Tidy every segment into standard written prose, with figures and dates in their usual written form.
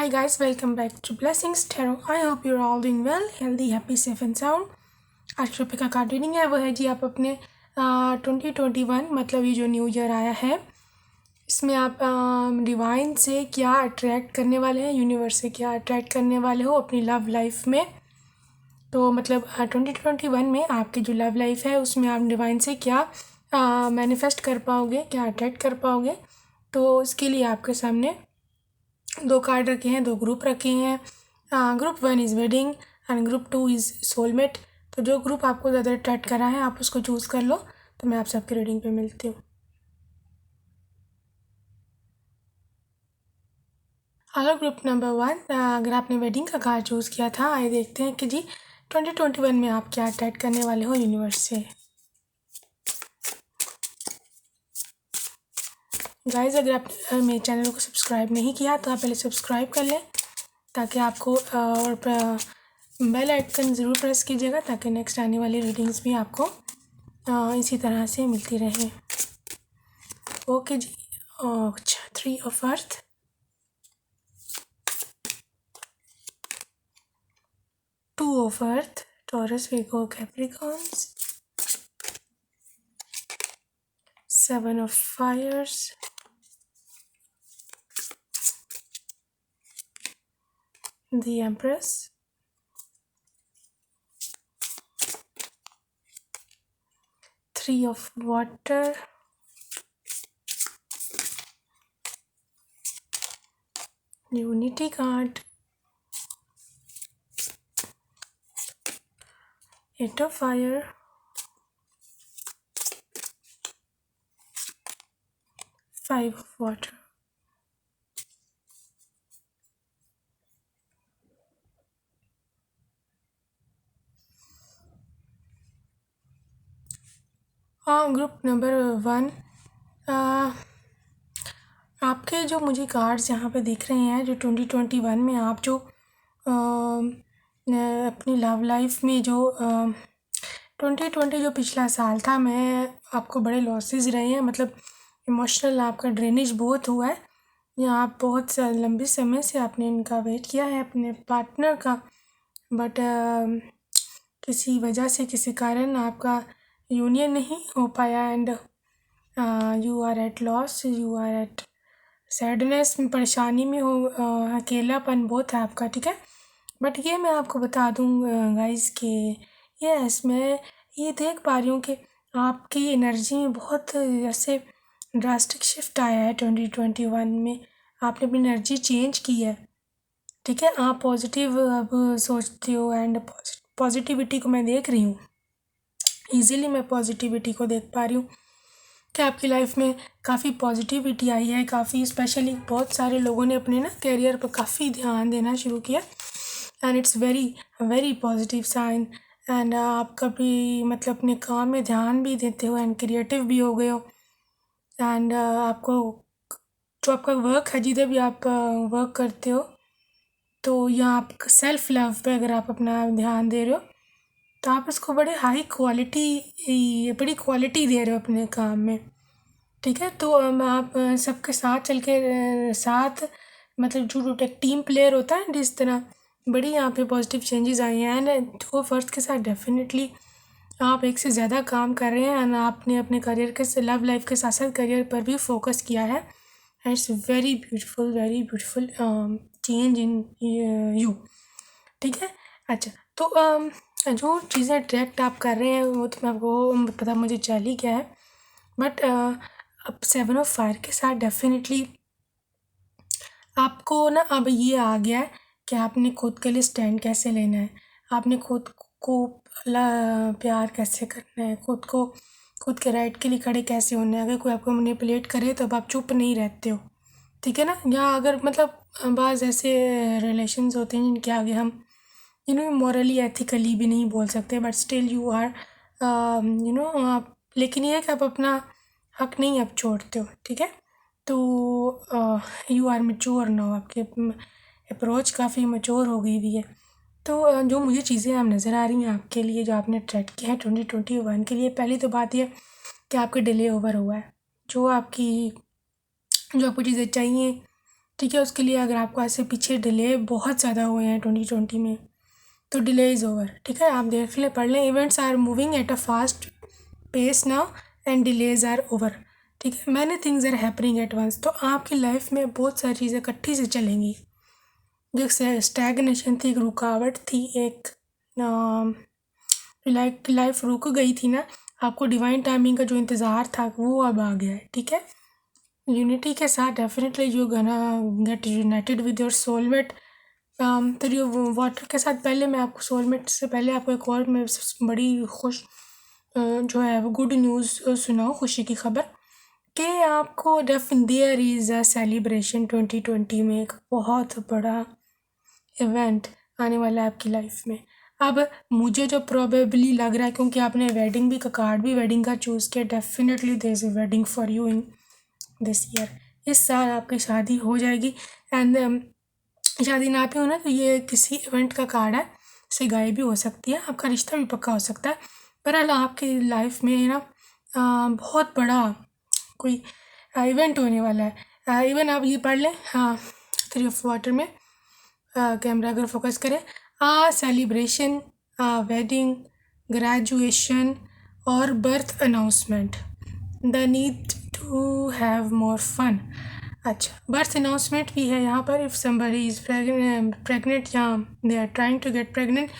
Hi guys, welcome back to Blessings Tarot. I hope you're all doing well, healthy, happy, safe and sound. आज के topic का card reading है वो है जी आप अपने 2021 मतलब ये जो न्यू ईयर आया है इसमें आप डिवाइन से क्या अट्रैक्ट करने वाले हैं, यूनिवर्स से क्या अट्रैक्ट करने वाले हो अपनी लव लाइफ में। तो मतलब 2021 में आपकी जो लव लाइफ है उसमें आप डिवाइन से क्या मैनिफेस्ट कर पाओगे, क्या अट्रैक्ट कर पाओगे। तो इसके लिए आपके सामने दो कार्ड रखे हैं, दो ग्रुप रखे हैं। Group 1 is wedding and group 2 is soulmate. तो जो ग्रुप आपको ज़्यादा अट्रैक्ट करा है आप उसको चूज़ कर लो। तो मैं आप सबकी रीडिंग पे मिलती हूँ। हेलो ग्रुप नंबर 1, अगर आपने वेडिंग का कार्ड चूज़ किया था, आइए देखते हैं कि जी 2021 में आप क्या अट्रैक्ट करने वाले हो यूनिवर्स से। गाइस, अगर आप मेरे चैनल को सब्सक्राइब नहीं किया तो आप पहले सब्सक्राइब कर लें ताकि आपको और बेल आइकन ज़रूर प्रेस कीजिएगा ताकि नेक्स्ट आने वाली रीडिंग्स भी आपको इसी तरह से मिलती रहे। ओके जी। अच्छा, 3 of earth, 2 of earth, Taurus, Virgo, Capricorns, 7 of fires, the Empress, 3 of water, Unity card, 8 of fire, 5 of water. Group number 1, आपके जो मुझे कार्ड्स यहाँ पे दिख रहे हैं, जो 2021 में आप जो अपनी लव लाइफ में जो 2020 जो पिछला साल था, मैं आपको बड़े लॉसेस रहे हैं, मतलब इमोशनल आपका ड्रेनेज बहुत हुआ है। या आप बहुत लंबे समय से आपने इनका वेट किया है अपने पार्टनर का, बट किसी वजह से किसी कारण आपका यूनियन नहीं हो पाया and you are at loss, you are at sadness, परेशानी में हो, अकेलापन बहुत है आपका, ठीक है। बट ये मैं आपको बता दूँ गाइस कि यस, मैं ये देख पा रही हूँ कि आपकी एनर्जी में बहुत ऐसे ड्रास्टिक शिफ्ट आया है 2021 में। आपने अपनी एनर्जी चेंज की है, ठीक है। आप पॉजिटिव अब सोचते हो एंड पॉजिटिविटी को मैं देख रही हूँ, ईज़िली मैं पॉजिटिविटी को देख पा रही हूँ कि आपकी लाइफ में काफ़ी पॉजिटिविटी आई है। काफ़ी स्पेशली बहुत सारे लोगों ने अपने ना करियर पर काफ़ी ध्यान देना शुरू किया and it's very very positive sign. And आप कभी मतलब अपने काम में ध्यान भी देते हो एंड क्रिएटिव भी हो गए हो एंड आपको जो आपका वर्क है, जिधर भी आप वर्क करते हो, तो यहाँ आप सेल्फ लव पे अगर आप अपना ध्यान दे रहे हो तो आप इसको बड़ी क्वालिटी दे रहे हो अपने काम में, ठीक है। तो आप सबके साथ चल के साथ मतलब जो एक टीम प्लेयर होता है जिस तरह, बड़ी यहाँ पे पॉजिटिव चेंजेस आई हैं एंड दो फर्स्ट के साथ डेफिनेटली आप एक से ज़्यादा काम कर रहे हैं एंड आपने अपने करियर के लव लाइफ के साथ साथ करियर पर भी फोकस किया है and it's very beautiful change in you, ठीक है। अच्छा, तो जो चीज़ें अट्रैक्ट आप कर रहे हैं वो तो मैं आपको पता मुझे चल ही गया है, बट अब 7 ऑफ फायर के साथ डेफिनेटली आपको ना अब ये आ गया है कि आपने खुद के लिए स्टैंड कैसे लेना है, आपने खुद को प्यार कैसे करना है, खुद के राइट के लिए खड़े कैसे होना है। अगर कोई आपको मैनिपुलेट करे तो अब आप चुप नहीं रहते हो, ठीक है ना। या अगर मतलब बाज़ ऐसे रिलेशंस होते हैं जिनके आगे हम मॉरली एथिकली भी नहीं बोल सकते, बट स्टिल यू आर आप, लेकिन ये है कि आप अपना हक नहीं अब छोड़ते हो, ठीक है। तो यू आर मैच्योर नाउ, आपके अप्रोच काफ़ी मैच्योर हो गई हुई है। तो जो मुझे चीज़ें अब नज़र आ रही हैं आपके लिए, जो आपने ट्रैक किया है 2021 के लिए, पहली तो बात ये कि आपके डिले ओवर हुआ है। जो आपको चीज़ें चाहिए ठीक है। उसके लिए अगर आपको ऐसे पीछे डिले बहुत ज़्यादा हुए हैं 2020 में, तो डिले इज़ ओवर। ठीक है, आप देख लें, पढ़ लें। Events are moving at a fast pace now and delays are over. ठीक है, many things are happening at once. तो आपकी लाइफ में बहुत सारी चीज़ें इकट्ठी से चलेंगी। जो स्टैग्नेशन थी, एक रुकावट थी, एक लाइफ रुक गई थी ना, आपको डिवाइन टाइमिंग का जो इंतज़ार था वो अब आ गया है। ठीक है, यूनिटी के साथ डेफिनेटली यू गना gate United with your soulmate. तो जो वाटर के साथ, पहले मैं आपको सोलमेट से पहले आपको एक और मैं बड़ी खुश जो है वो गुड न्यूज़ सुनाऊँ, खुशी की खबर, कि आपको देयर इज़ अ सेलिब्रेशन 2020 में एक बहुत बड़ा इवेंट आने वाला है आपकी लाइफ में। अब मुझे जो प्रोबेबली लग रहा है, क्योंकि आपने वेडिंग भी का कार्ड भी वेडिंग का चूज़ किया, definitely there is a wedding for you in this year. इस साल आपकी शादी हो जाएगी। एंड शादी ना भी हो ना, तो ये किसी इवेंट का कार्ड है, सगाई भी हो सकती है, आपका रिश्ता भी पक्का हो सकता है। बहरहाल आपकी लाइफ में ना बहुत बड़ा कोई इवेंट होने वाला है। इवन आप ये पढ़ लें, हाँ, 3 ऑफ वाटर में कैमरा अगर फोकस करें, सेलिब्रेशन, वेडिंग, ग्रेजुएशन और birth announcement, the need to have more fun. अच्छा, बर्थ अनाउंसमेंट भी है यहाँ पर। इफ़ समबडी इज़ प्रेगनेंट या they are trying to get pregnant,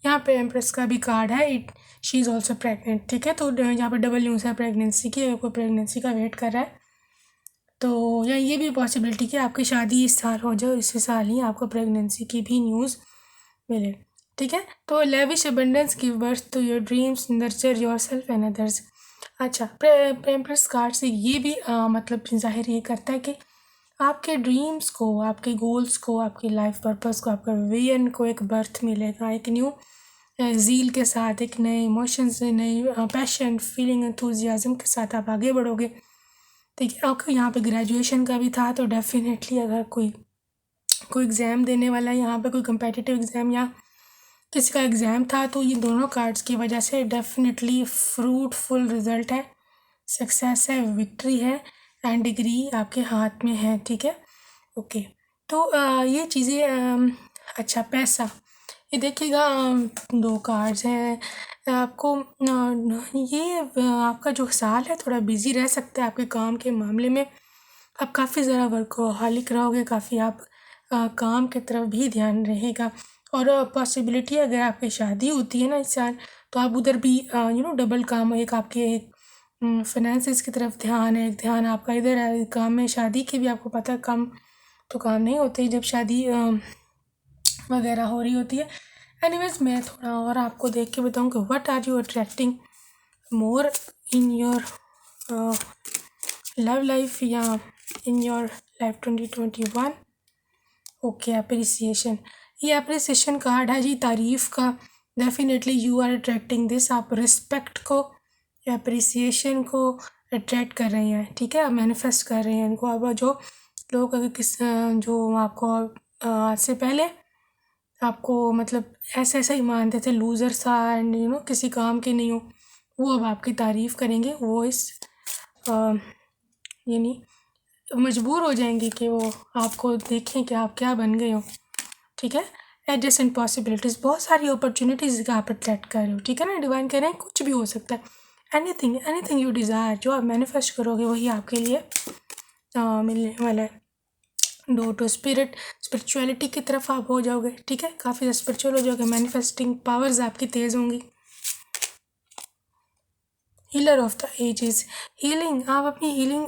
यहाँ पे एम्प्रेस का भी कार्ड है, it she is also pregnant. ठीक है, तो यहाँ पर डबल न्यूज़ है प्रेगनेंसी की, कोई प्रेगनेंसी का वेट कर रहा है, तो या ये भी पॉसिबिलिटी कि आपकी शादी इस साल हो जाए, इसी साल ही आपको प्रेगनेंसी की भी न्यूज़ मिले। ठीक है, तो lavish abundance give birth to your dreams, nurture yourself and others. अच्छा, एम्प्रेस कार्ड से ये भी मतलब जाहिर ये करता है कि आपके ड्रीम्स को, आपके गोल्स को, आपकी लाइफ पर्पस को, आपका विजन को एक बर्थ मिलेगा, एक न्यू ज़ील के साथ, एक नए इमोशन से, नई पैशन, फीलिंग, एंथुजियाज्म के साथ आप आगे बढ़ोगे। ठीक है, आपको यहाँ पे ग्रेजुएशन का भी था, तो डेफिनेटली अगर कोई एग्ज़ाम देने वाला है यहाँ पे, कोई कम्पिटिटिव एग्ज़ाम या किसी का एग्ज़ाम था, तो ये दोनों कार्ड्स की वजह से डेफिनेटली फ्रूटफुल रिज़ल्ट है, सक्सेस है, विक्ट्री है एंड डिग्री आपके हाथ में है। ठीक है, ओके। तो ये चीज़ें, अच्छा, पैसा, ये देखिएगा, 2 कार्ड्स हैं आपको। ये आपका जो साल है थोड़ा बिज़ी रह सकता है आपके काम के मामले में। आप काफ़ी ज़्यादा वर्कोहॉलिक रहोगे, काफ़ी आप काम की तरफ भी ध्यान रहेगा। और पॉसिबिलिटी अगर आपकी शादी होती है ना इस साल, तो आप उधर भी डबल काम, एक आपके फाइनेंसिस की तरफ ध्यान है, एक ध्यान आपका इधर है काम में। शादी की भी आपको पता है, कम तो काम नहीं होते जब शादी वगैरह हो रही होती है। एनीवेज, मैं थोड़ा और आपको देख के बताऊँ कि what are you attracting more in your love life या in your life 2021। Okay, appreciation, ये अप्रिसिएशन कार्ड है जी, तारीफ़ का। Definitely you are attracting this, आप रिस्पेक्ट को, अप्रिसिएशन को अट्रैक्ट कर रहे हैं। ठीक है, आप मैनिफेस्ट कर रहे हैं इनको। अब जो लोग अगर जो आपको आज से पहले आपको मतलब ऐसा ही मानते थे, लूज़र सा एंड किसी काम के नहीं हो, वो अब आपकी तारीफ़ करेंगे। वो इस यानी मजबूर हो जाएंगे कि वो आपको देखें कि आप क्या बन गए हो। ठीक है, एडजेसेंट पॉसिबिलिटीज़, बहुत सारी अपॉर्चुनिटीज़ का आप अट्रैक्ट कर रहे हो। ठीक है ना, डिवाइन कह रहे हैं कुछ भी हो सकता है, एनीथिंग यू डिज़ायर, जो आप मैनिफेस्ट करोगे वही आपके लिए मिलने वाला है। डो टू स्पिरिचुअलिटी की तरफ आप हो जाओगे। ठीक है, काफ़ी स्पिरिचुअल हो जाओगे, मैनिफेस्टिंग पावर्स आपकी तेज़ होंगी। Healer of the ages, healing, आप अपनी हीलिंग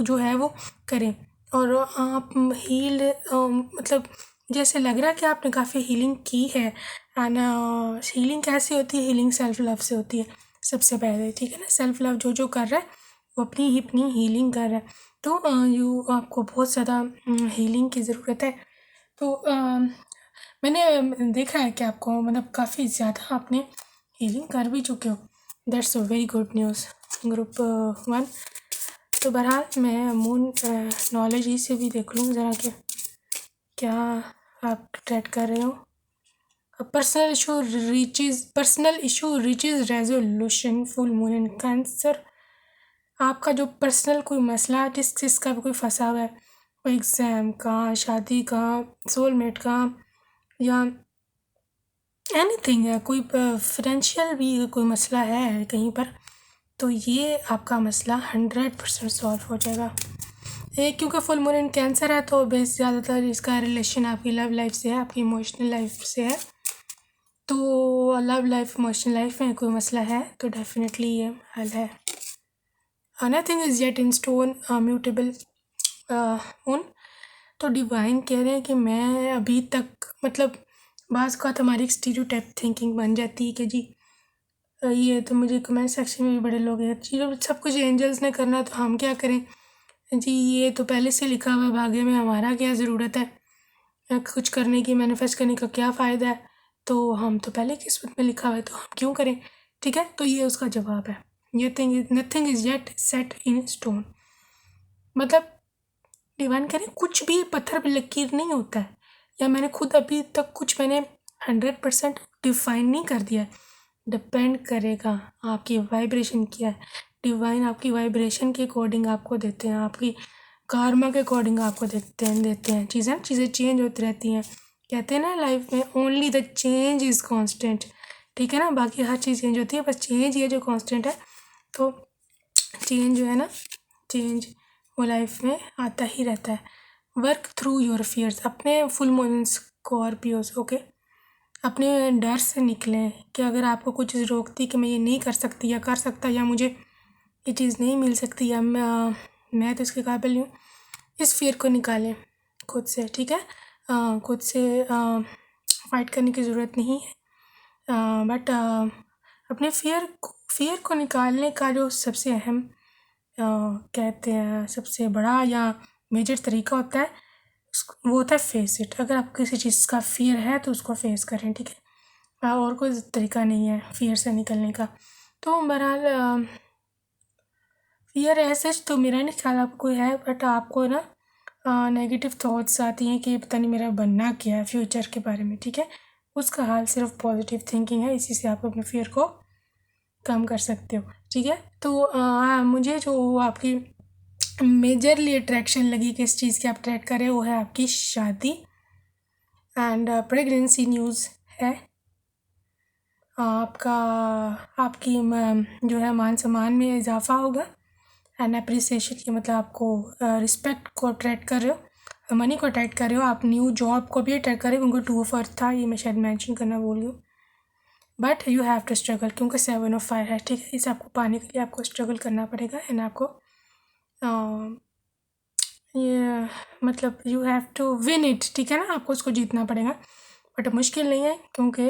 जो है वो करें। और आप हील मतलब जैसे लग रहा है कि आपने काफ़ी हीलिंग की है। एंड हीलिंग कैसी होती है? हीलिंग सेल्फ लव से होती है सबसे पहले। ठीक है ना, सेल्फ लव जो कर रहा है वो अपनी हीलिंग कर रहा है। तो आपको बहुत ज़्यादा हीलिंग की ज़रूरत है। तो मैंने देखा है कि आपको मतलब काफ़ी ज़्यादा आपने हीलिंग कर भी चुके हो। That's a very good news, group 1। तो बहरहाल मैं मून नॉलेज ही से भी देख लूँ ज़रा कि क्या आप ट्रेड कर रहे हो। Personal issue reaches resolution, full moon in cancer. आपका जो पर्सनल कोई मसला जिसका भी कोई फंसा हुआ है एग्ज़ाम का, शादी का, सोलमेट का, या एनीथिंग है, कोई फाइनेंशियल भी कोई मसला है कहीं पर, तो ये आपका मसला 100% सॉल्व हो जाएगा। एक क्योंकि फुल मून इन कैंसर है तो बेस ज़्यादातर इसका रिलेशन आपकी लव लाइफ से है, आपकी इमोशनल लाइफ से है। तो लव लाइफ, इमोशनल लाइफ में कोई मसला है तो डेफिनेटली ये हल है। Nothing is yet in stone mutable on. तो डिवाइन कह रहे हैं कि मैं अभी तक, मतलब बाज़ का हमारी एक स्टीरियोटाइप थिंकिंग बन जाती है कि जी ये तो मुझे कमेंट सेक्शन में भी बड़े लोग हैं, चीज़ों सब कुछ एंजल्स ने करना तो हम क्या करें जी, ये तो पहले से लिखा हुआ भाग्य में, हमारा क्या ज़रूरत है कुछ करने की, मैनिफेस्ट करने का क्या फ़ायदा है, तो हम तो पहले किस्मत में लिखा हुआ है तो हम क्यों करें। ठीक है, तो ये उसका जवाब है। ये thing nothing is yet set in stone, मतलब डिवाइन करें कुछ भी पत्थर पे लकीर नहीं होता है, या मैंने खुद अभी तक कुछ मैंने 100% डिफाइन नहीं कर दिया है। डिपेंड करेगा आपकी वाइब्रेशन क्या है। डिवाइन आपकी वाइब्रेशन के अकॉर्डिंग आपको देते हैं, आपकी कार्मा के अकॉर्डिंग आपको देते हैं चीज़ें चेंज होती रहती हैं। कहते हैं ना लाइफ में only the change is constant. ठीक है ना, बाकी हर चीज़ चेंज होती है, बस चेंज ये जो कांस्टेंट है। तो चेंज जो है ना, चेंज वो लाइफ में आता ही रहता है। वर्क थ्रू योर फियर्स, अपने फुल मून स्कॉर्पियोस, ओके, अपने डर से निकलें कि अगर आपको कुछ चीज़ रोकती कि मैं ये नहीं कर सकती या कर सकता, या मुझे ये चीज़ नहीं मिल सकती, या मैं तो इसके काबिल नहीं हूँ, इस फियर को निकालें खुद से। ठीक है, खुद से फाइट करने की ज़रूरत नहीं है, बट अपने फियर को निकालने का जो सबसे अहम कहते हैं सबसे बड़ा या मेजर तरीका होता है वो होता है फेस इट। अगर आपको किसी चीज़ का फियर है तो उसको फेस करें। ठीक है, और कोई तरीका नहीं है फियर से निकलने का। तो बहरहाल फियर ऐसे तो मेरा नहीं ख्याल आपको कोई है, बट आपको ना नेगेटिव थॉट्स आती हैं कि पता नहीं मेरा बनना क्या है फ्यूचर के बारे में। ठीक है, उसका हाल सिर्फ पॉजिटिव थिंकिंग है, इसी से आप अपने फियर को कम कर सकते हो। ठीक है, तो मुझे जो आपकी मेजरली अट्रैक्शन लगी किस चीज़ की आप अट्रैक्ट करें, वो है आपकी शादी एंड प्रेगनेंसी न्यूज़ है। आपका आपकी जो है मान सम्मान में इजाफा होगा एंड अप्रिसिएशन की, मतलब आपको रिस्पेक्ट को अट्रैक्ट कर रहे हो, मनी को अट्रैक्ट कर रहे हो, आप न्यू जॉब को भी अट्रैक्ट कर रहे हो, उनको 2 ऑफ अर्थ था, ये मैं शायद मेंशन करना भूल गई हूँ। But you have to struggle, क्योंकि 7 ऑफ फायर है। ठीक है, इसे आपको पाने के लिए आपको स्ट्रगल करना पड़ेगा एंड आपको ये मतलब you have to win it. ठीक है ना, आपको उसको जीतना पड़ेगा, बट मुश्किल नहीं है क्योंकि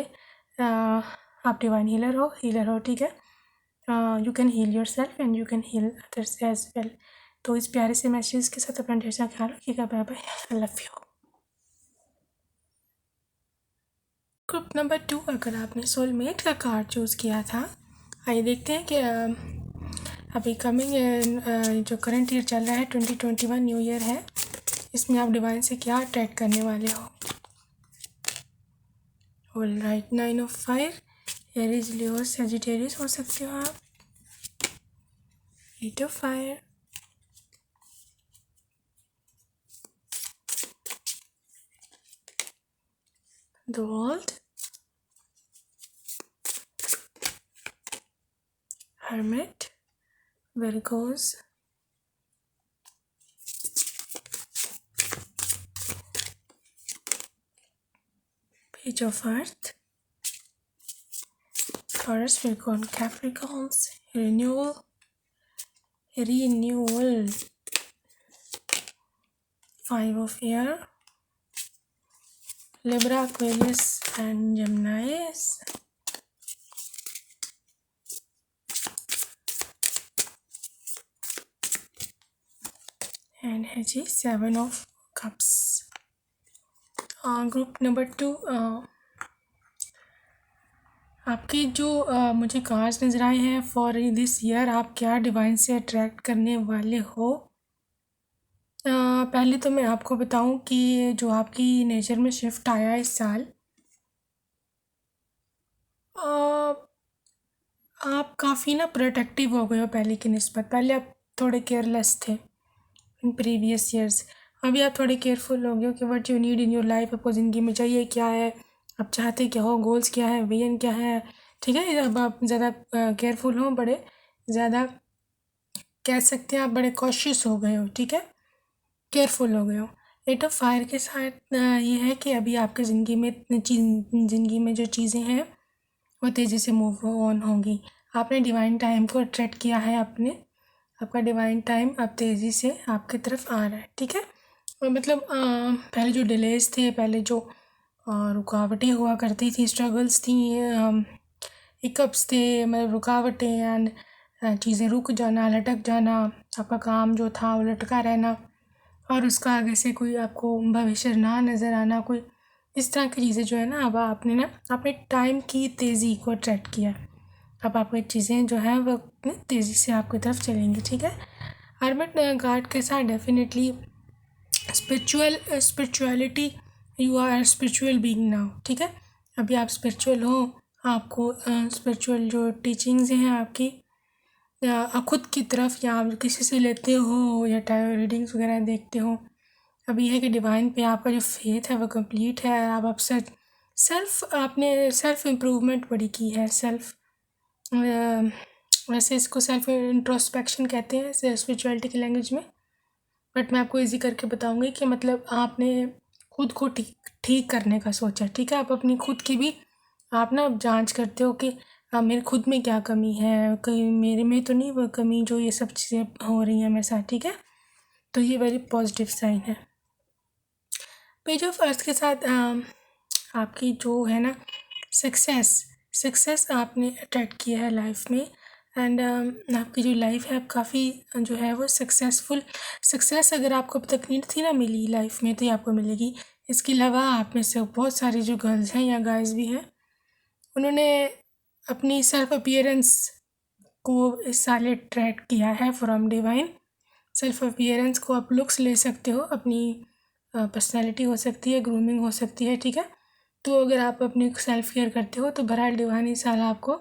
आप डिवाइन हीलर हो। ठीक है, you can heal yourself and you can heal others as well. तो इस प्यारे से मैसेज के साथ अपना ढेर सारा ख्याल रखिएगा। Bye bye, I love you. Group number 2, अगर आपने सोलमेट का कार्ड चूज़ किया था, आइए देखते हैं कि अभी कमिंग जो करंट ईयर चल रहा है 2021 न्यू ईयर है, इसमें आप डिवाइन से क्या अट्रैक्ट करने वाले हो। All right, 9 of fire, Aries, Leo, Sagittarius हो सकते हो आप। 8 of fire, the world, hermit, Virgos, page of earth, Taurus, Virgo and Capricorns, renewal, 5 of air, Libra, Aquarius and Gemini, and Hg, 7 of cups. Group number 2, आपके जो मुझे cards नज़र आए हैं फॉर दिस ईयर, आप क्या डिवाइन से attract करने वाले हो। पहले तो मैं आपको बताऊं कि जो आपकी नेचर में शिफ्ट आया इस साल, आप काफ़ी ना प्रोटेक्टिव हो गए हो पहले की निस्बत। पहले आप थोड़े केयरलेस थे इन प्रीवियस ईयर्स, अभी आप थोड़े केयरफुल हो गए हो कि what you need in your life, आपको ज़िंदगी में चाहिए क्या है, आप चाहते क्या हो, गोल्स क्या है, विजन क्या है, ठीक है। अब आप ज़्यादा केयरफुल हो, बड़े ज़्यादा कह सकते हैं आप बड़े कॉशियस हो गए हो, ठीक है, केयरफुल हो गए हो। 8 ऑफ फायर के साथ ये है कि अभी आपकी ज़िंदगी में जो चीज़ें हैं वो तेज़ी से मूव ऑन होंगी। आपने डिवाइन टाइम को अट्रैक्ट किया है अपने, आपका डिवाइन टाइम अब तेज़ी से आपकी तरफ आ रहा है, ठीक है। और मतलब पहले जो डिलेज थे, पहले जो रुकावटें हुआ करती थी, स्ट्रगल्स थी, हिकअप्स थे, मतलब रुकावटें एंड चीज़ें रुक जाना, लटक जाना, आपका काम जो था वो लटका रहना, और उसका आगे से कोई आपको भविष्य ना नज़र आना, कोई इस तरह की चीज़ें जो है ना, अब आपने ना अपने टाइम की तेज़ी को अट्रैक्ट किया है। अब आपकी चीज़ें जो हैं वो तेज़ी से आपकी तरफ चलेंगी, ठीक है। हर्मिट गार्ड के साथ definitely spirituality, you are spiritual being now, ठीक है। अभी आप स्पिरिचुअल हो, आपको स्पिरिचुअल जो टीचिंग्स हैं आपकी खुद की तरफ, या आप किसी से लेते हो या टाइम रीडिंग्स वगैरह देखते हो, अब ये है कि डिवाइन पे आपका जो फेथ है वो कंप्लीट है। आप सेल्फ आपने सेल्फ इम्प्रूवमेंट बड़ी की है, सेल्फ वैसे इसको सेल्फ इंट्रोस्पेक्शन कहते हैं स्पिरिचुअलिटी की लैंग्वेज में, बट मैं आपको इजी करके बताऊंगी कि मतलब आपने खुद को ठीक ठीक करने का सोचा, ठीक है। आप अपनी खुद की भी आप ना जांच करते हो कि मेरे खुद में क्या कमी है, कहीं मेरे में तो नहीं वो कमी जो ये सब चीज़ें हो रही हैं मेरे साथ, ठीक है। तो ये वेरी पॉजिटिव साइन है। पेज ऑफ अर्थ के साथ आपकी जो है ना सक्सेस, सक्सेस आपने अट्रैक्ट किया है लाइफ में, एंड आपकी जो लाइफ है काफ़ी जो है वो सक्सेसफुल, सक्सेस अगर आपको अब तक नहीं थी ना मिली लाइफ में तो ये आपको मिलेगी। इसके अलावा आप में से बहुत सारी जो गर्ल्स हैं या गाइस भी हैं, उन्होंने अपनी सेल्फ अपीयरेंस को इस साल अट्रैक्ट किया है फ्रॉम डिवाइन। सेल्फ अपीयरेंस को आप लुक्स ले सकते हो, अपनी पर्सनैलिटी हो सकती है, ग्रूमिंग हो सकती है, ठीक है। तो अगर आप अपनी सेल्फ केयर करते हो तो बहरहाल डिवाइन इस साल आपको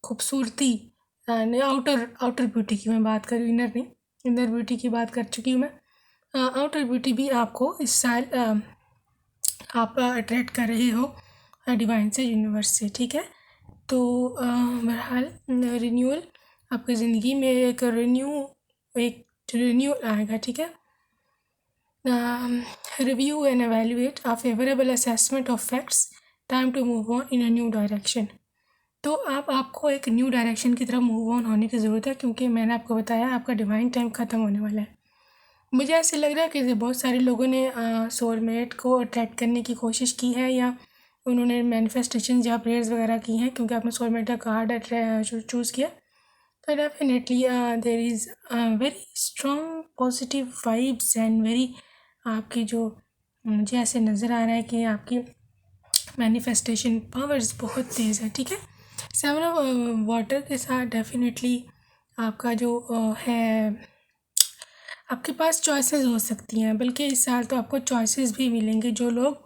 खूबसूरती, आउटर आउटर ब्यूटी की मैं बात कर रही हूँ, इनर नहीं, इनर ब्यूटी की बात कर चुकी हूँ मैं। आउटर ब्यूटी भी आपको इस साल आप अट्रैक्ट कर रहे हो डिवाइन से, यूनिवर्स से, ठीक है। तो बहरहाल रिन्यूअल आपकी ज़िंदगी में एक रिन्यू आएगा, ठीक है। Review and evaluate a favourable assessment of facts, time to move on in a new direction. तो आपको एक न्यू डायरेक्शन की तरफ मूव ऑन होने की ज़रूरत है, क्योंकि मैंने आपको बताया आपका डिवाइन टाइम ख़त्म होने वाला है। मुझे ऐसे लग रहा है कि बहुत सारे लोगों ने सोलमेट को अट्रैक्ट करने की कोशिश की है, या उन्होंने मैनिफेस्टेशन या प्रेयर्स वगैरह की हैं, क्योंकि आपने सोलमेट का कार्ड चूज़ किया। तो definitely there is very strong positive vibes and very आपकी जो मुझे ऐसे नज़र आ रहा है कि आपकी मैनिफेस्टेशन पावर्स बहुत तेज़ है, ठीक है। 7 ऑफ वाटर के साथ डेफिनेटली आपका जो है, आपके पास चॉइसेस हो सकती हैं, बल्कि इस साल तो आपको चॉइसेस भी मिलेंगे। जो लोग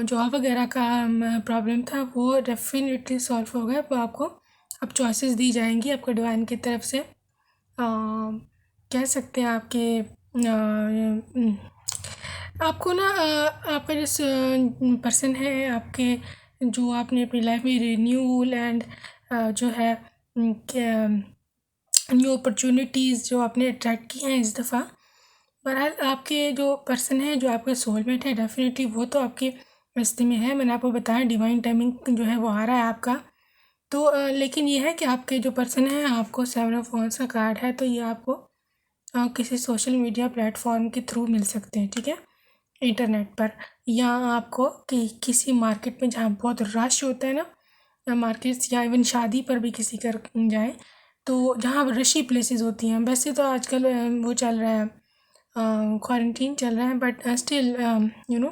जॉब वगैरह का प्रॉब्लम था वो डेफिनेटली सॉल्व हो गया, वो आपको अब चॉइसेस दी जाएंगी आपको डिवाइन की तरफ से। कह सकते हैं आपके आपको ना आपका जो पर्सन है आपके, जो आपने अपनी लाइफ में रिन्यूअल एंड जो है न्यू अपॉर्चुनिटीज़ जो आपने अट्रैक्ट की हैं इस दफ़ा, बहरहाल आपके जो पर्सन है, जो आपका सोलमेट है, डेफिनेटली वो तो आपके रास्ते में है। मैंने आपको बताया डिवाइन टाइमिंग जो है वो आ रहा है आपका। तो लेकिन ये है कि आपके जो पर्सन है, आपको 7 ऑफ वांड्स का कार्ड है, तो ये आपको किसी सोशल मीडिया प्लेटफॉर्म के थ्रू मिल सकते हैं, ठीक है, इंटरनेट पर, या आपको किसी मार्केट में जहाँ बहुत रश होता है ना, या मार्केट्स, या इवन शादी पर भी किसी कर जाए तो जहाँ रशी प्लेसेस होती हैं। वैसे तो आजकल वो चल रहा है, क्वारंटीन चल रहा है, बट स्टिल यू नो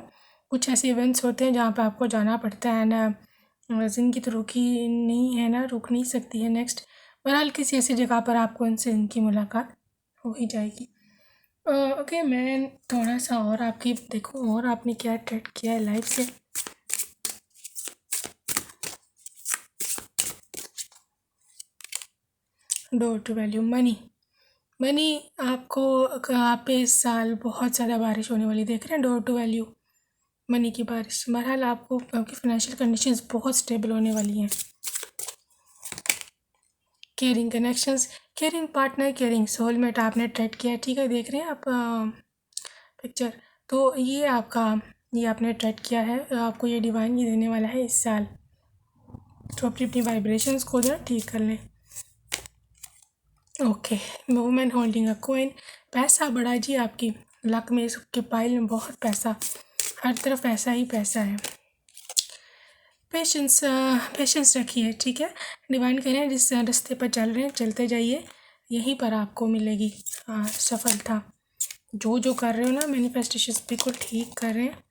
कुछ ऐसे इवेंट्स होते हैं जहाँ पे आपको जाना पड़ता है ना, ज़िंदगी तो रुकी नहीं है ना, रुक नहीं सकती है नेक्स्ट। बहरहाल किसी ऐसी जगह पर आपको इनसे इनकी मुलाकात हो ही जाएगी। ओके, मैं थोड़ा सा और आपकी देखूँ और आपने क्या अट्रैक्ट किया है लाइफ से। Door to value money, money आपको आप पे इस साल बहुत ज़्यादा बारिश होने वाली देख रहे हैं, डोर टू वैल्यू मनी की बारिश। बहरहाल आपको आपकी फाइनेंशियल कंडीशंस बहुत स्टेबल होने वाली हैं। Caring connections, caring partner, caring soulmate आपने ट्रेड किया, ठीक है, देख रहे हैं आप पिक्चर। तो ये आपने ट्रेड किया है, आपको ये डिवाइन ही देने वाला है इस साल। तो अपनी वाइब्रेशंस को जरा ठीक कर लें। Okay, women holding a coin, पैसा बड़ा जी आपकी लक में, इसके पाइल में बहुत पैसा, हर तरफ पैसा ही पैसा है। पेशेंस रखिए, ठीक है। डिवाइन कह रहे हैं जिस रास्ते पर चल रहे हैं चलते जाइए, यहीं पर आपको मिलेगी सफलता। जो कर रहे हो ना मैनिफेस्टेशन बिल्कुल ठीक कर रहे हैं।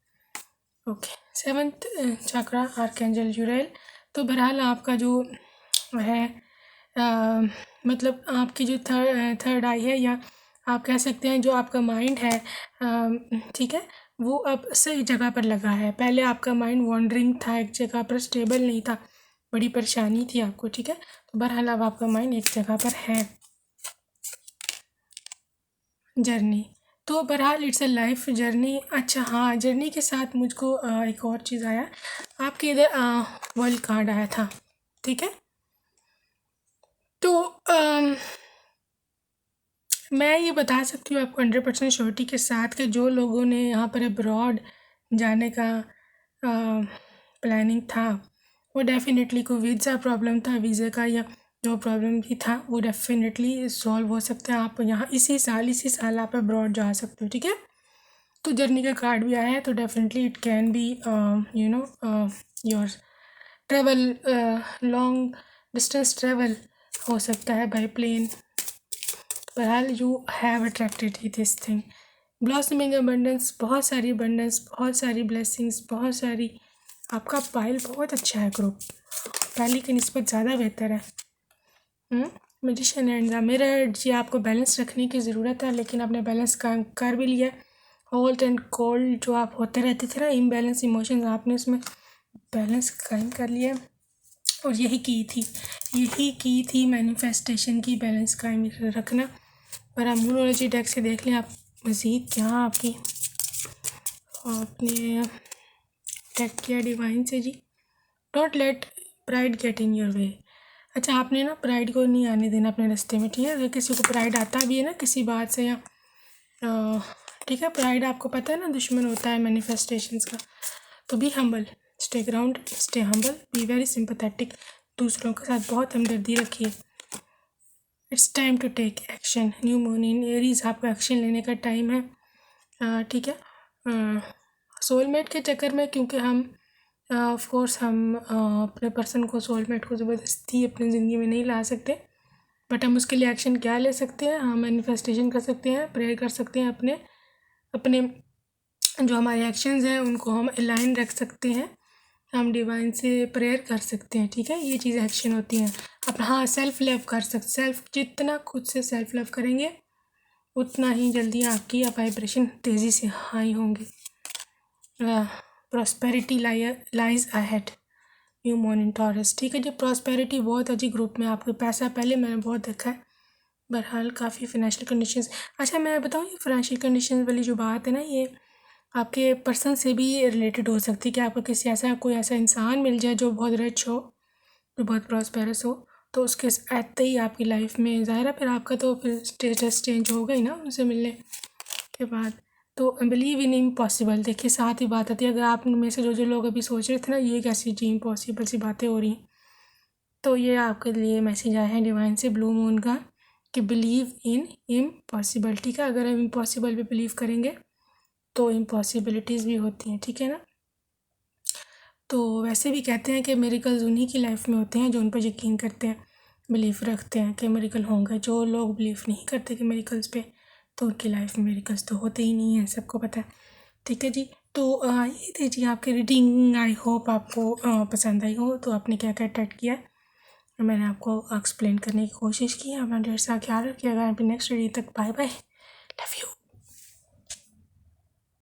ओके, 7th चक्रा आर्कएंजल यूरेल। तो बहरहाल आपका जो है मतलब आपकी जो थर्ड आई है, या आप कह सकते हैं जो आपका माइंड है, ठीक है, वो अब सही जगह पर लगा है। पहले आपका माइंड वॉन्डरिंग था, एक जगह पर स्टेबल नहीं था, बड़ी परेशानी थी आपको, ठीक है। तो बहरहाल अब आपका माइंड एक जगह पर है। जर्नी, तो बहरहाल इट्स अ लाइफ जर्नी। अच्छा हाँ, जर्नी के साथ मुझको एक और चीज़ आया, आपके इधर वर्ल्ड कार्ड आया था, ठीक है। तो मैं ये बता सकती हूँ आपको 100% श्योरिटी के साथ कि जो लोगों ने यहाँ पर अब्रॉड जाने का प्लानिंग था, वो डेफिनेटली कोई वीज़ा प्रॉब्लम था, वीज़े का या जो प्रॉब्लम भी था वो डेफिनेटली सॉल्व हो सकता है। आप यहाँ इसी साल आप अब्रॉड जा सकते हो, ठीक है। तो जर्नी का कार्ड भी आया है, तो definitely it can be your travel, long distance travel हो सकता है बाय प्लेन। बहरहाल you have attracted this thing. Blossoming abundance, बहुत सारी अबंडेंस, बहुत सारी ब्लेसिंग्स, बहुत सारी, आपका पाइल बहुत अच्छा है ग्रुप, पहले की निस्बत ज़्यादा बेहतर है। मैजिशियन एंड द मिरर जी, आपको बैलेंस रखने की ज़रूरत है, लेकिन आपने बैलेंस काम कर भी लिया। हॉट एंड कोल्ड जो आप होते रहते थे ना, इम्बैलेंस इमोशंस, आपने उसमें बैलेंस कायम कर लिया। और यही की थी मैनिफेस्टेशन की, बैलेंस कायम रखना। पर आप न्यूमरोलॉजी डेक से देख लें आप मज़ीद क्या आपकी आपने टेक किया डिवाइन से जी। Don't let pride get in your way. अच्छा, आपने ना प्राइड को नहीं आने देना अपने रास्ते में, ठीक है। अगर किसी को प्राइड आता भी है ना किसी बात से, या ठीक है, प्राइड आपको पता है ना दुश्मन होता है मैनिफेस्टेशंस का। तो be humble, stay ground, stay humble, be very sympathetic, दूसरों के साथ बहुत हमदर्दी रखिए। It's time to take action, new moon in Aries, आपको एक्शन लेने का टाइम है, ठीक है। सोलमेट के चक्कर में, क्योंकि हम ऑफ कोर्स हम अपने पर्सन को, सोलमेट को ज़बरदस्ती अपनी ज़िंदगी में नहीं ला सकते, बट हम उसके लिए एक्शन क्या ले सकते हैं, हम मैनिफेस्टेशन कर सकते हैं, प्रेयर कर सकते हैं, अपने अपने जो हमारे एक्शंस हैं उनको हम अलाइन रख सकते हैं, हम डिवाइन से प्रेयर कर सकते हैं, ठीक है। ये चीज़ एक्शन होती हैं। अब हाँ, सेल्फ लव कर सकते, सेल्फ जितना खुद से सेल्फ लव करेंगे उतना ही जल्दी आपकी वाइब्रेशन तेज़ी से हाई होंगी। Prosperity lies ahead, new moon इन टॉरस, ठीक है जी। प्रॉस्पेरिटी बहुत है जी ग्रुप में, आपके पैसा पहले मैंने बहुत देखा है, बहरहाल काफ़ी फाइनेंशियल कंडीशंस। अच्छा, मैं बताऊँ ये फाइनेंशियल कंडीशंस वाली जो बात है ना, ये आपके पर्सन से भी रिलेटेड हो सकती है कि आपको कोई ऐसा इंसान मिल जाए जो बहुत रिच हो, जो बहुत प्रॉस्पेरस हो, तो उसके आते ही आपकी लाइफ में ज़ाहिर है फिर आपका तो फिर स्टेटस चेंज होगा ही ना उनसे मिलने के बाद। तो बिलीव इन इम्पॉसिबल, देखिए साथ ही बात आती है, अगर आप में से जो लोग अभी सोच रहे थे ना ये कैसी जी इम्पॉसिबल सी बातें हो रही हैं, तो ये आपके लिए मैसेज आया है डिवाइन से ब्लू मून का कि बिलीव इन इम्पॉसिबल, ठीक है। अगर हम इम्पॉसिबल पे बिलीव करेंगे तो इम्पॉसिबिलिटीज़ भी होती हैं, ठीक है ना। तो वैसे भी कहते हैं कि मेरिकल्स उन्हीं की लाइफ में होते हैं जो उन पर यकीन करते हैं, बिलीफ रखते हैं कि मेरिकल होंगे। जो लोग बिलीव नहीं करते कि मेरिकल्स पे, तो उनकी लाइफ में मेरिकल्स तो होते ही नहीं हैं, सबको पता है, ठीक है जी। तो ये थी जी आपकी रीडिंग, आई होप आपको पसंद आई हो। तो आपने क्या क्या ट्रेड किया है मैंने आपको एक्सप्लेन करने की कोशिश की है। अपना ढेर सारा ख्याल रखिएगा। नेक्स्ट रीडिंग तक बाय बाय, लव यू।